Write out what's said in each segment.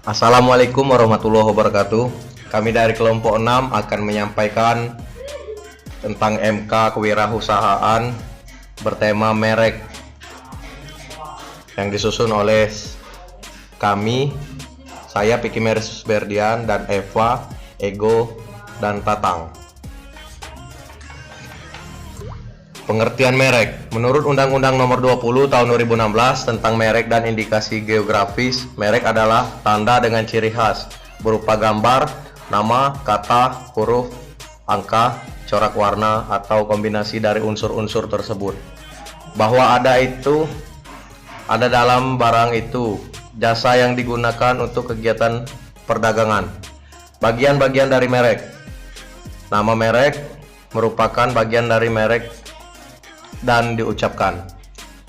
Assalamualaikum warahmatullahi wabarakatuh. Kami dari kelompok 6 akan menyampaikan tentang MK Kewirausahaan bertema merek yang disusun oleh kami, saya Piki Meris Berdian dan Eva, Ego, dan Tatang. Pengertian merek. Menurut Undang-Undang Nomor 20 Tahun 2016 tentang merek dan indikasi geografis, merek adalah tanda dengan ciri khas berupa gambar, nama, kata, huruf, angka, corak warna, atau kombinasi dari unsur-unsur tersebut. Bahwa ada dalam barang itu jasa yang digunakan untuk kegiatan perdagangan. Bagian-bagian dari merek. Nama merek merupakan bagian dari merek dan diucapkan.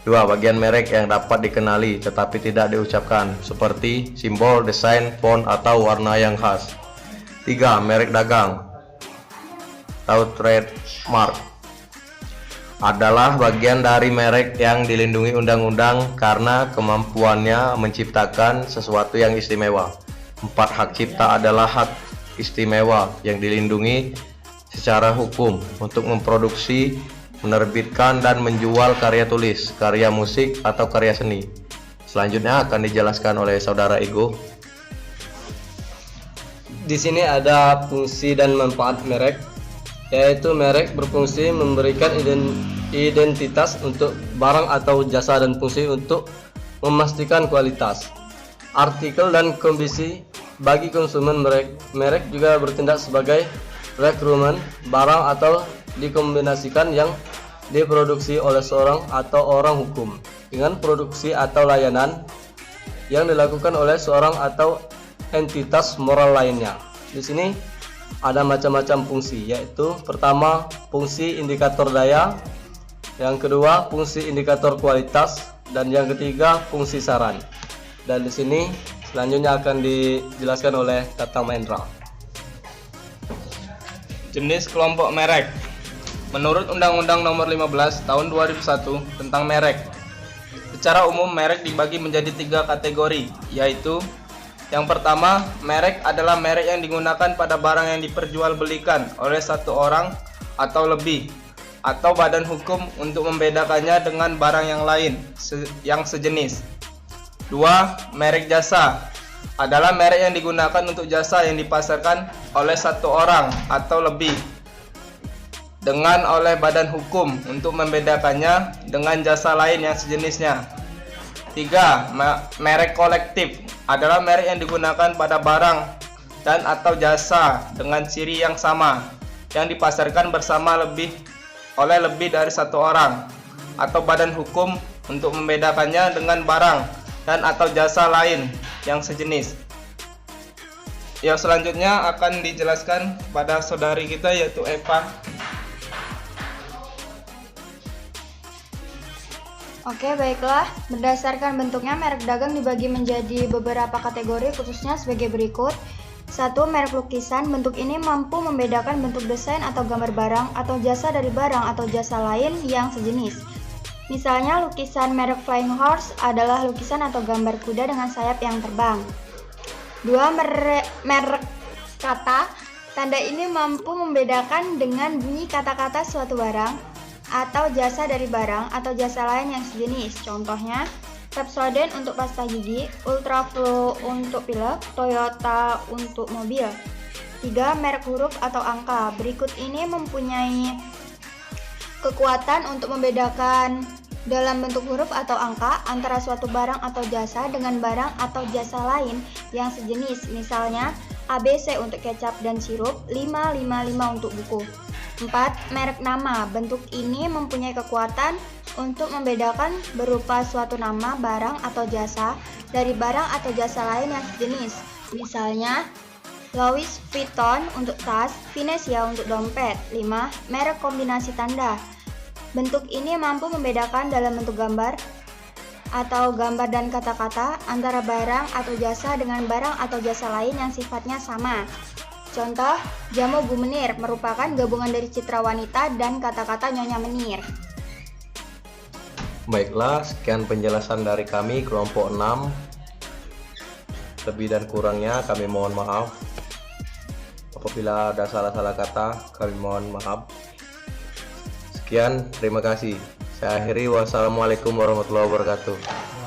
2. Bagian merek yang dapat dikenali tetapi tidak diucapkan, seperti simbol, desain, font, atau warna yang khas. 3. Merek dagang atau trademark adalah bagian dari merek yang dilindungi undang-undang karena kemampuannya menciptakan sesuatu yang istimewa. 4. Hak cipta adalah hak istimewa yang dilindungi secara hukum untuk memproduksi, menerbitkan, dan menjual karya tulis, karya musik, atau karya seni. Selanjutnya akan dijelaskan oleh saudara Ego. Di sini ada fungsi dan manfaat merek, yaitu merek berfungsi memberikan identitas untuk barang atau jasa dan fungsi untuk memastikan kualitas, artikel, dan kondisi bagi konsumen. Merek juga bertindak sebagai rekrutmen barang atau dikombinasikan yang diproduksi oleh seorang atau orang hukum dengan produksi atau layanan yang dilakukan oleh seorang atau entitas moral lainnya. Di sini ada macam-macam fungsi, yaitu pertama fungsi indikator daya, yang kedua fungsi indikator kualitas, dan yang ketiga fungsi saran. Dan di sini selanjutnya akan dijelaskan oleh Tatang Mahendra. Jenis kelompok merek. Menurut Undang-Undang Nomor 15 Tahun 2001 tentang merek, secara umum merek dibagi menjadi 3 kategori, yaitu yang pertama, merek adalah merek yang digunakan pada barang yang diperjualbelikan oleh satu orang atau lebih atau badan hukum untuk membedakannya dengan barang yang lain yang sejenis. 2. Merek jasa adalah merek yang digunakan untuk jasa yang dipasarkan oleh satu orang atau lebih dengan oleh badan hukum untuk membedakannya dengan jasa lain yang sejenisnya. 3. Merek kolektif adalah merek yang digunakan pada barang dan atau jasa dengan ciri yang sama yang dipasarkan bersama oleh lebih dari satu orang atau badan hukum untuk membedakannya dengan barang dan atau jasa lain yang sejenis. Yang selanjutnya akan dijelaskan pada saudari kita, yaitu Eva. Oke, baiklah. Berdasarkan bentuknya, merek dagang dibagi menjadi beberapa kategori, khususnya sebagai berikut. 1. Merek lukisan. Bentuk ini mampu membedakan bentuk desain atau gambar barang atau jasa dari barang atau jasa lain yang sejenis. Misalnya, lukisan merek Flying Horse adalah lukisan atau gambar kuda dengan sayap yang terbang. 2. Merek kata. Tanda ini mampu membedakan dengan bunyi kata-kata suatu barang atau jasa dari barang atau jasa lain yang sejenis. Contohnya, Pepsodent untuk pasta gigi, Ultraflow untuk pilek, Toyota untuk mobil. 3. Merek huruf atau angka. Berikut ini mempunyai kekuatan untuk membedakan dalam bentuk huruf atau angka antara suatu barang atau jasa dengan barang atau jasa lain yang sejenis. Misalnya, ABC untuk kecap dan sirup, 555 untuk buku. 4. Merek nama. Bentuk ini mempunyai kekuatan untuk membedakan berupa suatu nama, barang, atau jasa dari barang atau jasa lain yang sejenis. Misalnya, Louis Vuitton untuk tas, Venetia untuk dompet. 5. Merek kombinasi tanda. Bentuk ini mampu membedakan dalam bentuk gambar atau gambar dan kata-kata antara barang atau jasa dengan barang atau jasa lain yang sifatnya sama. Contoh, jamu Bu Menir merupakan gabungan dari citra wanita dan kata-kata Nyonya Menir. Baiklah, sekian penjelasan dari kami kelompok 6 Lebih dan kurangnya kami mohon maaf. Apabila ada salah-salah kata, kami mohon maaf. Sekian, terima kasih. Saya akhiri. Wassalamualaikum warahmatullahi wabarakatuh.